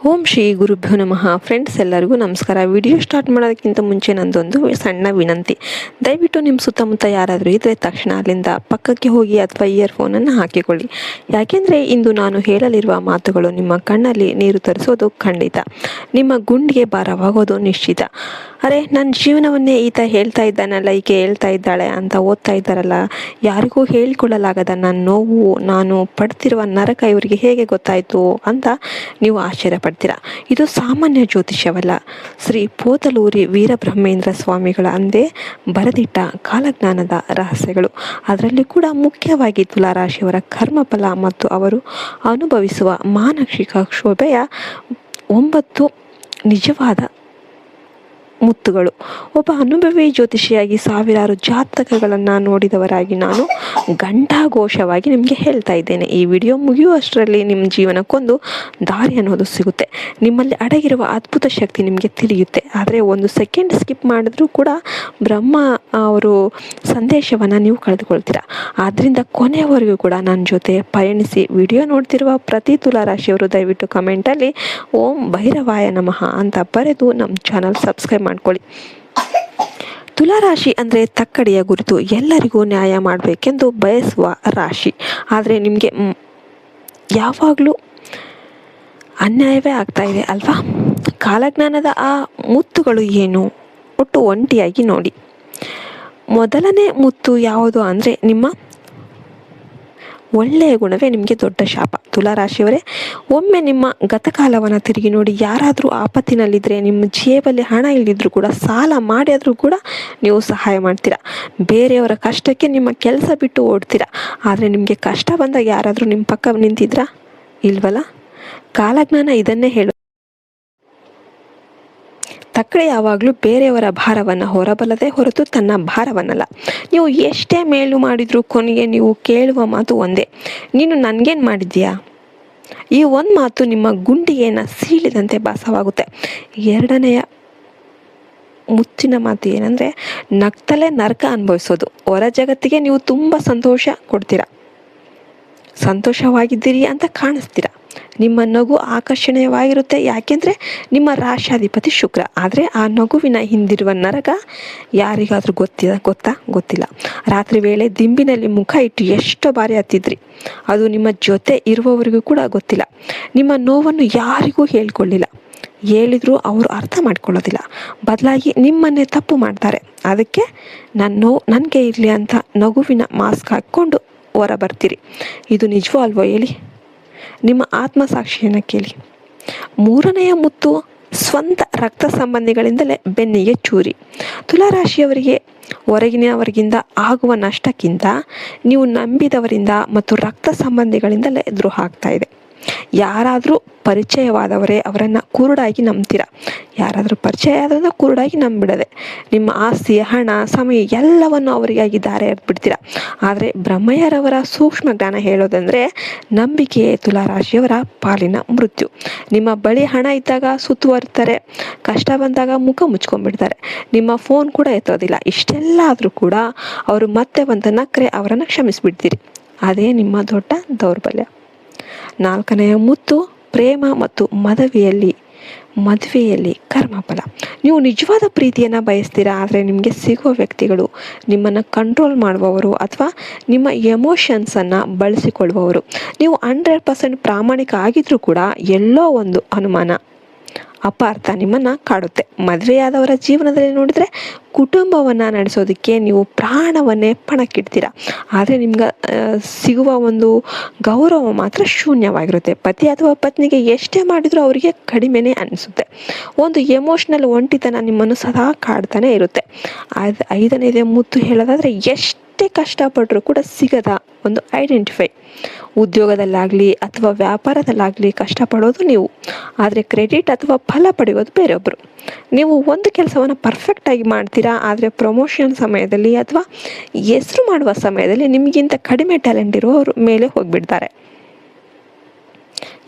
ಓಂ ಶ್ರೀ ಗುರುಭ್ಯೋ ನಮಃ. ಫ್ರೆಂಡ್ಸ್ ಎಲ್ಲರಿಗೂ ನಮಸ್ಕಾರ. ವಿಡಿಯೋ ಸ್ಟಾರ್ಟ್ ಮಾಡೋದಕ್ಕಿಂತ ಮುಂಚೆ ನಂದೊಂದು ಸಣ್ಣ ವಿನಂತಿ. ದಯವಿಟ್ಟು ನಿಮ್ಮ ಸುತ್ತಮುತ್ತ ಯಾರಾದರೂ ಇದ್ದರೆ ತಕ್ಷಣ ಅಲ್ಲಿಂದ ಪಕ್ಕಕ್ಕೆ ಹೋಗಿ ಅಥವಾ ಇಯರ್ಫೋನನ್ನು ಹಾಕಿಕೊಳ್ಳಿ. ಯಾಕೆಂದರೆ ಇಂದು ನಾನು ಹೇಳಲಿರುವ ಮಾತುಗಳು ನಿಮ್ಮ ಕಣ್ಣಲ್ಲಿ ನೀರು ತರಿಸೋದು ಖಂಡಿತ, ನಿಮ್ಮ ಗುಂಡಿಗೆ ಭಾರವಾಗೋದು ನಿಶ್ಚಿತ. ಅರೆ, ನನ್ನ ಜೀವನವನ್ನೇ ಈತ ಹೇಳ್ತಾ ಇದ್ದಾನಲ್ಲ, ಈಕೆ ಹೇಳ್ತಾ ಇದ್ದಾಳೆ ಅಂತ ಓದ್ತಾ ಇದ್ದಾರಲ್ಲ, ಯಾರಿಗೂ ಹೇಳಿಕೊಳ್ಳಲಾಗದ ನನ್ನ ನೋವು, ನಾನು ಪಡ್ತಿರುವ ನರಕ ಇವರಿಗೆ ಹೇಗೆ ಗೊತ್ತಾಯಿತು ಅಂತ ನೀವು ಆಶ್ಚರ್ಯ ಪಡ್ತೀರಾ. ಇದು ಸಾಮಾನ್ಯ ಜ್ಯೋತಿಷ್ಯವಲ್ಲ. ಶ್ರೀ ಪೋತಲೂರಿ ವೀರಬ್ರಹ್ಮೇಂದ್ರ ಸ್ವಾಮಿಗಳ ಅಂದೇ ಬರೆದಿಟ್ಟ ಕಾಲಜ್ಞಾನದ ರಹಸ್ಯಗಳು. ಅದರಲ್ಲಿ ಕೂಡ ಮುಖ್ಯವಾಗಿ ತುಲಾರಾಶಿಯವರ ಕರ್ಮಫಲ ಮತ್ತು ಅವರು ಅನುಭವಿಸುವ ಮಾನಸಿಕ ಕ್ಷೋಭೆಯ 9 ನಿಜವಾದ ಮುತ್ತುಗಳು. ಒಬ್ಬ ಅನುಭವಿ ಜ್ಯೋತಿಷಿಯಾಗಿ ಸಾವಿರಾರು ಜಾತಕಗಳನ್ನು ನೋಡಿದವರಾಗಿ ನಾನು ಘಂಟಾಘೋಷವಾಗಿ ನಿಮಗೆ ಹೇಳ್ತಾ ಇದ್ದೇನೆ. ಈ ವಿಡಿಯೋ ಮುಗಿಯುವಷ್ಟರಲ್ಲಿ ನಿಮ್ಮ ಜೀವನಕ್ಕೊಂದು ದಾರಿ ಅನ್ನೋದು ಸಿಗುತ್ತೆ. ನಿಮ್ಮಲ್ಲಿ ಅಡಗಿರುವ ಅದ್ಭುತ ಶಕ್ತಿ ನಿಮಗೆ ತಿಳಿಯುತ್ತೆ. ಆದರೆ 1 ಸೆಕೆಂಡ್ ಸ್ಕಿಪ್ ಮಾಡಿದ್ರೂ ಕೂಡ ಬ್ರಹ್ಮ ಅವರು ಸಂದೇಶವನ್ನು ನೀವು ಕಳೆದುಕೊಳ್ತೀರಾ. ಆದ್ದರಿಂದ ಕೊನೆಯವರೆಗೂ ಕೂಡ ನನ್ನ ಜೊತೆ ಪಯಣಿಸಿ. ವಿಡಿಯೋ ನೋಡ್ತಿರುವ ಪ್ರತಿ ತುಲಾರಾಶಿಯವರು ದಯವಿಟ್ಟು ಕಮೆಂಟಲ್ಲಿ ಓಂ ಭೈರವಾಯ ನಮಃ ಅಂತ ಬರೆದು ನಮ್ಮ ಚಾನಲ್ ಸಬ್ಸ್ಕ್ರೈಬ್ ಮಾಡ್ಕೊಳ್ಳಿ. ತುಲಾರಾಶಿ ಅಂದರೆ ತಕ್ಕಡಿಯ ಗುರುತು, ಎಲ್ಲರಿಗೂ ನ್ಯಾಯ ಮಾಡಬೇಕೆಂದು ಬಯಸುವ ರಾಶಿ. ಆದರೆ ನಿಮಗೆ ಯಾವಾಗಲೂ ಅನ್ಯಾಯವೇ ಆಗ್ತಾ ಇದೆ ಅಲ್ವಾ? ಕಾಲಜ್ಞಾನದ ಆ ಮುತ್ತುಗಳು ಏನು? ಒಟ್ಟು ಒಂಟಿಯಾಗಿ ನೋಡಿ. ಮೊದಲನೇ ಮುತ್ತು ಯಾವುದು ಅಂದರೆ ನಿಮ್ಮ ಒಳ್ಳೆಯ ಗುಣವೇ ನಿಮಗೆ ದೊಡ್ಡ ಶಾಪ. ತುಲಾರಾಶಿಯವರೇ, ಒಮ್ಮೆ ನಿಮ್ಮ ಗತಕಾಲವನ್ನು ತಿರುಗಿ ನೋಡಿ. ಯಾರಾದರೂ ಆಪತ್ತಿನಲ್ಲಿದ್ದರೆ, ನಿಮ್ಮ ಜೇಬಲ್ಲಿ ಹಣ ಇಲ್ಲದಿದ್ರೂ ಕೂಡ ಸಾಲ ಮಾಡಿಯಾದರೂ ಕೂಡ ನೀವು ಸಹಾಯ ಮಾಡ್ತೀರಾ. ಬೇರೆಯವರ ಕಷ್ಟಕ್ಕೆ ನಿಮ್ಮ ಕೆಲಸ ಬಿಟ್ಟು ಓಡ್ತೀರಾ. ಆದರೆ ನಿಮಗೆ ಕಷ್ಟ ಬಂದಾಗ ಯಾರಾದರೂ ನಿಮ್ಮ ಪಕ್ಕ ನಿಂತಿದ್ರಾ? ಇಲ್ವಲ್ಲ. ಕಾಲಜ್ಞಾನ ಇದನ್ನೇ ಹೇಳು. ತಕ್ಕಡೆ ಯಾವಾಗಲೂ ಬೇರೆಯವರ ಭಾರವನ್ನು ಹೊರಬಲ್ಲದೆ ಹೊರತು ತನ್ನ ಭಾರವನ್ನಲ್ಲ. ನೀವು ಎಷ್ಟೇ ಮೇಲು ಮಾಡಿದರೂ ಕೊನೆಗೆ ನೀವು ಕೇಳುವ ಮಾತು ಒಂದೇ, ನೀನು ನನಗೇನು ಮಾಡಿದ್ದೀಯಾ? ಈ ಒಂದು ಮಾತು ನಿಮ್ಮ ಗುಂಡಿಗೆಯನ್ನು ಸೀಳಿದಂತೆ ಭಾಸವಾಗುತ್ತೆ. ಎರಡನೆಯ ಮುಚ್ಚಿನ ಮಾತು ಏನಂದರೆ, ನಗ್ತಲೇ ನರಕ ಅನುಭವಿಸೋದು. ಹೊರ ಜಗತ್ತಿಗೆ ನೀವು ತುಂಬ ಸಂತೋಷ ಕೊಡ್ತೀರಾ, ಸಂತೋಷವಾಗಿದ್ದೀರಿ ಅಂತ ಕಾಣಿಸ್ತೀರಾ. ನಿಮ್ಮ ನಗು ಆಕರ್ಷಣೀಯವಾಗಿರುತ್ತೆ. ಯಾಕೆಂದರೆ ನಿಮ್ಮ ರಾಶಾಧಿಪತಿ ಶುಕ್ರ. ಆದರೆ ಆ ನಗುವಿನ ಹಿಂದಿರುವ ನರಕ ಯಾರಿಗಾದರೂ ಗೊತ್ತಿಲ್ಲ. ರಾತ್ರಿ ವೇಳೆ ದಿಂಬಿನಲ್ಲಿ ಮುಖ ಇಟ್ಟು ಎಷ್ಟು ಬಾರಿ ಹತ್ತಿದ್ರಿ, ಅದು ನಿಮ್ಮ ಜೊತೆ ಇರುವವರಿಗೂ ಕೂಡ ಗೊತ್ತಿಲ್ಲ. ನಿಮ್ಮ ನೋವನ್ನು ಯಾರಿಗೂ ಹೇಳ್ಕೊಳ್ಳಿಲ್ಲ. ಹೇಳಿದರೂ ಅವರು ಅರ್ಥ ಮಾಡ್ಕೊಳ್ಳೋದಿಲ್ಲ. ಬದಲಾಗಿ ನಿಮ್ಮನ್ನೇ ತಪ್ಪು ಮಾಡ್ತಾರೆ. ಅದಕ್ಕೆ ನನ್ನ ನೋವು ನನಗೆ ಇರಲಿ ಅಂತ ನಗುವಿನ ಮಾಸ್ಕ್ ಹಾಕ್ಕೊಂಡು ಹೊರ ಬರ್ತೀರಿ. ಇದು ನಿಜವೋ ಅಲ್ವೋ ಹೇಳಿ? ನಿಮ್ಮ ಆತ್ಮಸಾಕ್ಷಿಯನ್ನು ಕೇಳಿ. ಮೂರನೆಯ ಮುತ್ತು ಸ್ವಂತ ರಕ್ತ ಸಂಬಂಧಿಗಳಿಂದಲೇ ಬೆನ್ನಿಗೆ ಚೂರಿ. ತುಲಾರಾಶಿಯವರಿಗೆ ಹೊರಗಿನವರಿಗಿಂದ ಆಗುವ ನಷ್ಟಕ್ಕಿಂತ ನೀವು ನಂಬಿದವರಿಂದ ಮತ್ತು ರಕ್ತ ಸಂಬಂಧಿಗಳಿಂದಲೇ ದ್ರೋಹ ಆಗ್ತಾ ಇದೆ. ಯಾರಾದರೂ ಪರಿಚಯವಾದವರೇ ಅವರನ್ನು ಕುರುಡಾಗಿ ನಂಬ್ತೀರಾ. ಯಾರಾದರೂ ಪರಿಚಯ ಆದ್ರಿಂದ ಕುರುಡಾಗಿ ನಂಬಿಡದೆ ನಿಮ್ಮ ಆಸ್ತಿ, ಹಣ, ಸಮಯ ಎಲ್ಲವನ್ನು ಅವರಿಗಾಗಿ ದಾರೆ ಎರೆದ್ಬಿಡ್ತೀರಾ. ಆದರೆ ಬ್ರಹ್ಮಯ್ಯರವರ ಸೂಕ್ಷ್ಮ ಜ್ಞಾನ ಹೇಳೋದಂದರೆ, ನಂಬಿಕೆಯೇ ತುಲಾರಾಶಿಯವರ ಪಾಲಿನ ಮೃತ್ಯು. ನಿಮ್ಮ ಬಳಿ ಹಣ ಇದ್ದಾಗ ಸುತ್ತುವರ್ತಾರೆ, ಕಷ್ಟ ಬಂದಾಗ ಮುಖ ಮುಚ್ಕೊಂಡ್ಬಿಡ್ತಾರೆ, ನಿಮ್ಮ ಫೋನ್ ಕೂಡ ಎತ್ತೋದಿಲ್ಲ. ಇಷ್ಟೆಲ್ಲ ಆದರೂ ಕೂಡ ಅವರು ಮತ್ತೆ ಒಂದು ನಕ್ರೆ ಅವರನ್ನು ಕ್ಷಮಿಸಿಬಿಡ್ತೀರಿ. ಅದೇ ನಿಮ್ಮ ದೊಡ್ಡ ದೌರ್ಬಲ್ಯ. ನಾಲ್ಕನೆಯ ಮುತ್ತು ಪ್ರೇಮ ಮತ್ತು ಮದುವೆಯಲ್ಲಿ ಕರ್ಮಫಲ. ನೀವು ನಿಜವಾದ ಪ್ರೀತಿಯನ್ನು ಬಯಸ್ತೀರಾ. ಆದರೆ ನಿಮಗೆ ಸಿಗುವ ವ್ಯಕ್ತಿಗಳು ನಿಮ್ಮನ್ನು ಕಂಟ್ರೋಲ್ ಮಾಡುವವರು ಅಥವಾ ನಿಮ್ಮ ಎಮೋಷನ್ಸನ್ನು ಬಳಸಿಕೊಳ್ಳುವವರು. ನೀವು 100% ಪ್ರಾಮಾಣಿಕ ಆಗಿದ್ರೂ ಕೂಡ ಎಲ್ಲೋ ಒಂದು ಅನುಮಾನ, ಅಪಾರ್ಥ ನಿಮ್ಮನ್ನು ಕಾಡುತ್ತೆ. ಮದುವೆಯಾದವರ ಜೀವನದಲ್ಲಿ ನೋಡಿದರೆ ಕುಟುಂಬವನ್ನು ನಡೆಸೋದಕ್ಕೆ ನೀವು ಪ್ರಾಣವನ್ನೇ ಪಣಕ್ಕಿಡ್ತೀರಾ. ಆದರೆ ನಿಮ್ಗೆ ಸಿಗುವ ಒಂದು ಗೌರವ ಮಾತ್ರ ಶೂನ್ಯವಾಗಿರುತ್ತೆ. ಪತಿ ಅಥವಾ ಪತ್ನಿಗೆ ಎಷ್ಟೇ ಮಾಡಿದರೂ ಅವರಿಗೆ ಕಡಿಮೆನೇ ಅನಿಸುತ್ತೆ. ಒಂದು ಎಮೋಷ್ನಲ್ ಒಂಟಿತನ ನಿಮ್ಮನ್ನು ಸದಾ ಕಾಡ್ತಾನೆ ಇರುತ್ತೆ. ಐದನೇದೇ ಮುತ್ತು ಹೇಳೋದಾದರೆ, ಎಷ್ಟೇ ಕಷ್ಟಪಟ್ಟರೂ ಕೂಡ ಸಿಗದ ಒಂದು ಐಡೆಂಟಿಫೈ. ಉದ್ಯೋಗದಲ್ಲಾಗಲಿ ಅಥವಾ ವ್ಯಾಪಾರದಲ್ಲಾಗಲಿ ಕಷ್ಟಪಡೋದು ನೀವು, ಆದರೆ ಕ್ರೆಡಿಟ್ ಅಥವಾ ಫಲ ಪಡೆಯೋದು ಬೇರೊಬ್ಬರು. ನೀವು ಒಂದು ಕೆಲಸವನ್ನು ಪರ್ಫೆಕ್ಟಾಗಿ ಮಾಡ್ತೀರಾ, ಆದರೆ ಪ್ರಮೋಷನ್ ಸಮಯದಲ್ಲಿ ಅಥವಾ ಹೆಸರು ಮಾಡುವ ಸಮಯದಲ್ಲಿ ನಿಮಗಿಂತ ಕಡಿಮೆ ಟ್ಯಾಲೆಂಟ್ ಇರುವವರು ಮೇಲೆ ಹೋಗಿಬಿಡ್ತಾರೆ.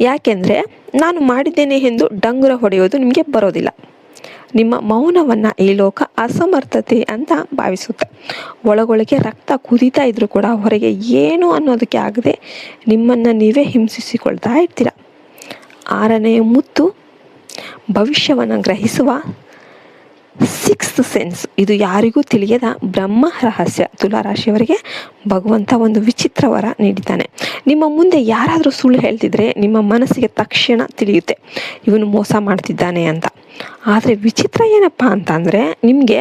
ಯಾಕೆಂದರೆ ನಾನು ಮಾಡಿದ್ದೇನೆ ಎಂದು ಡಂಗುರ ಹೊಡೆಯೋದು ನಿಮಗೆ ಬರೋದಿಲ್ಲ. ನಿಮ್ಮ ಮೌನವನ್ನು ಈ ಲೋಕ ಅಸಮರ್ಥತೆ ಅಂತ ಭಾವಿಸುತ್ತೆ. ಒಳಗೊಳಗೆ ರಕ್ತ ಕುದೀತಾ ಇದ್ರೂ ಕೂಡ ಹೊರಗೆ ಏನು ಅನ್ನೋದಕ್ಕೆ ಆಗದೆ ನಿಮ್ಮನ್ನು ನೀವೇ ಹಿಂಸಿಸಿಕೊಳ್ತಾ ಇರ್ತೀರ. 6ನೇ ಮುತ್ತು ಭವಿಷ್ಯವನ್ನು ಗ್ರಹಿಸುವ ಸಿಕ್ಸ್ತ್ ಸೆನ್ಸ್. ಇದು ಯಾರಿಗೂ ತಿಳಿಯದ ಬ್ರಹ್ಮ ರಹಸ್ಯ. ತುಲಾರಾಶಿಯವರಿಗೆ ಭಗವಂತ ಒಂದು ವಿಚಿತ್ರ ವರ ನೀಡಿದ್ದಾನೆ. ನಿಮ್ಮ ಮುಂದೆ ಯಾರಾದರೂ ಸುಳ್ಳು ಹೇಳ್ತಿದ್ರೆ ನಿಮ್ಮ ಮನಸ್ಸಿಗೆ ತಕ್ಷಣ ತಿಳಿಯುತ್ತೆ ಇವನು ಮೋಸ ಮಾಡ್ತಿದ್ದಾನೆ ಅಂತ. ಆದರೆ ವಿಚಿತ್ರ ಏನಪ್ಪ ಅಂತ ಅಂದರೆ, ನಿಮಗೆ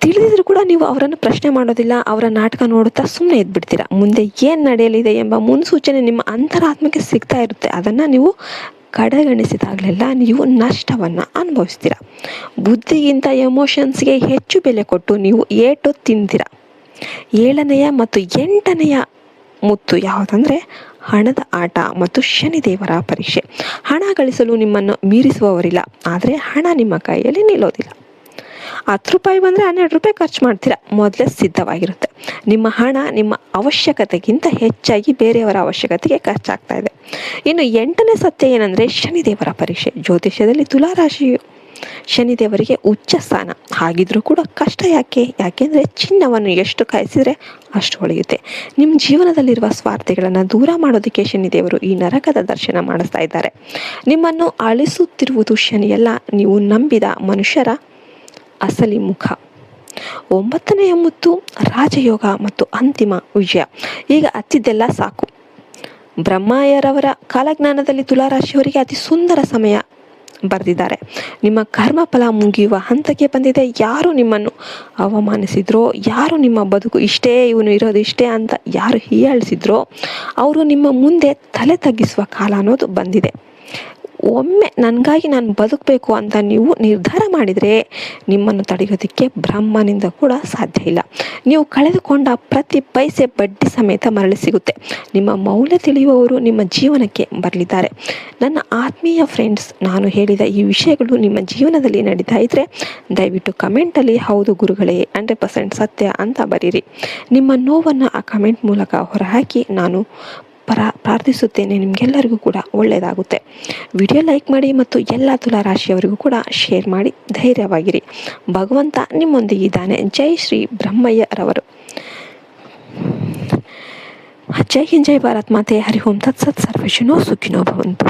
ತಿಳಿದಿದ್ರು ಕೂಡ ನೀವು ಅವರನ್ನು ಪ್ರಶ್ನೆ ಮಾಡೋದಿಲ್ಲ, ಅವರ ನಾಟಕ ನೋಡುತ್ತಾ ಸುಮ್ಮನೆ ಇದ್ಬಿಡ್ತೀರ. ಮುಂದೆ ಏನು ನಡೆಯಲಿದೆ ಎಂಬ ಮುನ್ಸೂಚನೆ ನಿಮ್ಮ ಅಂತರಾತ್ಮಕ್ಕೆ ಸಿಗ್ತಾ ಇರುತ್ತೆ. ಅದನ್ನು ನೀವು ಕಡೆಗಣಿಸಿದಾಗಲೆಲ್ಲ ನೀವು ನಷ್ಟವನ್ನು ಅನುಭವಿಸ್ತೀರ. ಬುದ್ಧಿಗಿಂತ ಎಮೋಷನ್ಸ್ಗೆ ಹೆಚ್ಚು ಬೆಲೆ ಕೊಟ್ಟು ನೀವು ಏಟು ತಿಂತೀರ. 7ನೆಯ ಮತ್ತು 8ನೆಯ ಮುತ್ತು ಯಾವುದಂದರೆ ಹಣದ ಆಟ ಮತ್ತು ಶನಿದೇವರ ಪರೀಕ್ಷೆ. ಹಣ ಗಳಿಸಲು ನಿಮ್ಮನ್ನು ಮೀರಿಸುವವರಿಲ್ಲ, ಆದರೆ ಹಣ ನಿಮ್ಮ ಕೈಯಲ್ಲಿ ನಿಲ್ಲೋದಿಲ್ಲ. 10 ರೂಪಾಯಿ ಬಂದರೆ 12 ರೂಪಾಯಿ ಖರ್ಚು ಮಾಡ್ತೀರಾ, ಮೊದಲೇ ಸಿದ್ಧವಾಗಿರುತ್ತೆ. ನಿಮ್ಮ ಹಣ ನಿಮ್ಮ ಅವಶ್ಯಕತೆಗಿಂತ ಹೆಚ್ಚಾಗಿ ಬೇರೆಯವರ ಅವಶ್ಯಕತೆಗೆ ಖರ್ಚಾಗ್ತಾ ಇದೆ. ಇನ್ನು 8ನೇ ಸತ್ಯ ಏನಂದರೆ ಶನಿದೇವರ ಪರೀಕ್ಷೆ. ಜ್ಯೋತಿಷ್ಯದಲ್ಲಿ ತುಲಾರಾಶಿಯು ಶನಿದೇವರಿಗೆ ಉಚ್ಚ ಸ್ಥಾನ. ಹಾಗಿದ್ರೂ ಕೂಡ ಕಷ್ಟ ಯಾಕೆಂದರೆ ಚಿನ್ನವನ್ನು ಎಷ್ಟು ಕಾಯಿಸಿದರೆ ಅಷ್ಟು ಹೊಳೆಯುತ್ತೆ. ನಿಮ್ಮ ಜೀವನದಲ್ಲಿರುವ ಸ್ವಾರ್ಥಗಳನ್ನು ದೂರ ಮಾಡೋದಕ್ಕೆ ಶನಿದೇವರು ಈ ನರಕದ ದರ್ಶನ ಮಾಡಿಸ್ತಾ ಇದ್ದಾರೆ. ನಿಮ್ಮನ್ನು ಅಳಿಸುತ್ತಿರುವುದು ಶನಿಯಲ್ಲ, ನೀವು ನಂಬಿದ ಮನುಷ್ಯರ ಅಸಲಿ ಮುಖ. 9ನೆಯ ಮುತ್ತು ರಾಜಯೋಗ ಮತ್ತು ಅಂತಿಮ ವಿಜಯ. ಈಗ ಹತ್ತಿದ್ದೆಲ್ಲ ಸಾಕು. ಬ್ರಹ್ಮಯ್ಯರವರ ಕಾಲಜ್ಞಾನದಲ್ಲಿ ತುಲಾರಾಶಿಯವರಿಗೆ ಅತಿ ಸುಂದರ ಸಮಯ ಬರೆದಿದ್ದಾರೆ. ನಿಮ್ಮ ಕರ್ಮಫಲ ಮುಗಿಯುವ ಹಂತಕ್ಕೆ ಬಂದಿದೆ. ಯಾರು ನಿಮ್ಮನ್ನು ಅವಮಾನಿಸಿದ್ರೋ, ಯಾರು ನಿಮ್ಮ ಬದುಕು ಇಷ್ಟೇ, ಇವನು ಇರೋದು ಇಷ್ಟೇ ಅಂತ ಯಾರು ಹೀಯಾಳಿಸಿದ್ರೋ ಅವರು ನಿಮ್ಮ ಮುಂದೆ ತಲೆ ತಗ್ಗಿಸುವ ಕಾಲ ಅನ್ನೋದು ಬಂದಿದೆ. ಒಮ್ಮೆ ನನಗಾಗಿ ನಾನು ಬದುಕಬೇಕು ಅಂತ ನೀವು ನಿರ್ಧಾರ ಮಾಡಿದರೆ ನಿಮ್ಮನ್ನು ತಡೆಯೋದಕ್ಕೆ ಬ್ರಹ್ಮನಿಂದ ಕೂಡ ಸಾಧ್ಯ ಇಲ್ಲ. ನೀವು ಕಳೆದುಕೊಂಡ ಪ್ರತಿ ಪೈಸೆ ಬಡ್ಡಿ ಸಮೇತ ಮರಳಿ ಸಿಗುತ್ತೆ. ನಿಮ್ಮ ಮೌಲ್ಯ ತಿಳಿಯುವವರು ನಿಮ್ಮ ಜೀವನಕ್ಕೆ ಬರಲಿದ್ದಾರೆ. ನನ್ನ ಆತ್ಮೀಯ ಫ್ರೆಂಡ್ಸ್, ನಾನು ಹೇಳಿದ ಈ ವಿಷಯಗಳು ನಿಮ್ಮ ಜೀವನದಲ್ಲಿ ನಡೀತಾ ಇದ್ದರೆ ದಯವಿಟ್ಟು ಕಮೆಂಟಲ್ಲಿ ಹೌದು ಗುರುಗಳೇ 100% ಸತ್ಯ ಅಂತ ಬರೀರಿ. ನಿಮ್ಮ ನೋವನ್ನು ಆ ಕಮೆಂಟ್ ಮೂಲಕ ಹೊರಹಾಕಿ ನಾನು ಪ್ರಾರ್ಥಿಸುತ್ತೇನೆ. ನಿಮಗೆಲ್ಲರಿಗೂ ಕೂಡ ಒಳ್ಳೆಯದಾಗುತ್ತೆ. ವಿಡಿಯೋ ಲೈಕ್ ಮಾಡಿ ಮತ್ತು ಎಲ್ಲ ತುಲಾರಾಶಿಯವರಿಗೂ ಕೂಡ ಶೇರ್ ಮಾಡಿ. ಧೈರ್ಯವಾಗಿರಿ, ಭಗವಂತ ನಿಮ್ಮೊಂದಿಗಿದ್ದಾನೆ. ಜೈ ಶ್ರೀ ಬ್ರಹ್ಮಯ್ಯರವರು. ಜೈ ಹಿಂದ್, ಜೈ ಭಾರತ್ ಮಾತೆ. ಹರಿ ಓಂ ತತ್ಸತ್. ಸರ್ವೇಶನೋ ಸುಖಿನೋ ಭವಂತು.